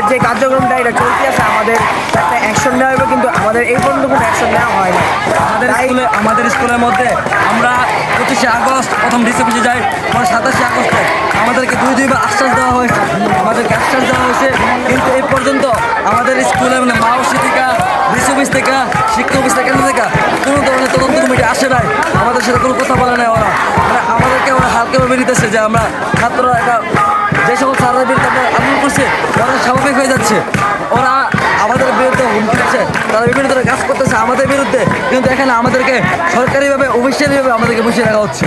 যে কার্যক্রমটা এটা চলতে আছে আমাদের একটা অ্যাকশন নেওয়া হবে, কিন্তু আমাদের এই পর্যন্ত কোনো অ্যাকশন নেওয়া হয় না। আমাদের স্কুলের মধ্যে আমরা 25শে আগস্ট প্রথম ডিসে যাই, পরে 27শে আগস্টে আমাদেরকে দুইবার আশ্বাস দেওয়া হয়েছে, কিন্তু এই পর্যন্ত আমাদের স্কুলে মানে মা থেকে ডিসি অফিস থেকে শিক্ষা অফিস থেকে কোনো ধরনের তদন্ত কমিটি আসে নাই, আমাদের সাথে কোনো কথা বলে নাই ওরা। মানে আমাদেরকে ওরা হালকাভাবে নিতেছে যে আমরা ছাত্ররা একটা যে সকল স্যারের বিরুদ্ধে আমরা আন্দোলন করছে ওরা স্বাভাবিক হয়ে যাচ্ছে, ওরা আমাদের বিরুদ্ধে হুমকি দিচ্ছে, তারা বিভিন্ন ধরনের কাজ করতেছে আমাদের বিরুদ্ধে, কিন্তু এখানে আমাদেরকে সরকারিভাবে অফিসিয়ালিভাবে আমাদেরকে বসিয়ে রাখা হচ্ছে।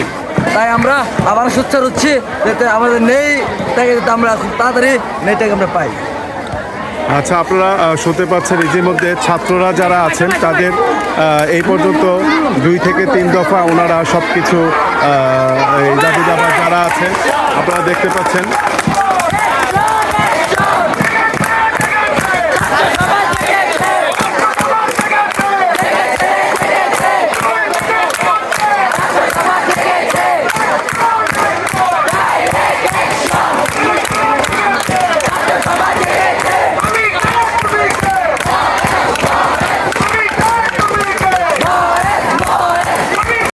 তাই আমরা আবার সোচ্চার হচ্ছি যাতে আমাদের নেই তাকে যাতে আমরা খুব তাড়াতাড়ি নেইটাকে আমরা পাই। আচ্ছা, আপনারা শুনতে পাচ্ছেন ইতিমধ্যে ছাত্ররা যারা আছেন তাদের এই পর্যন্ত 2 থেকে 3 দফা ওনারা সব কিছু দাবি দাবা যারা আছেন আপনারা দেখতে পাচ্ছেন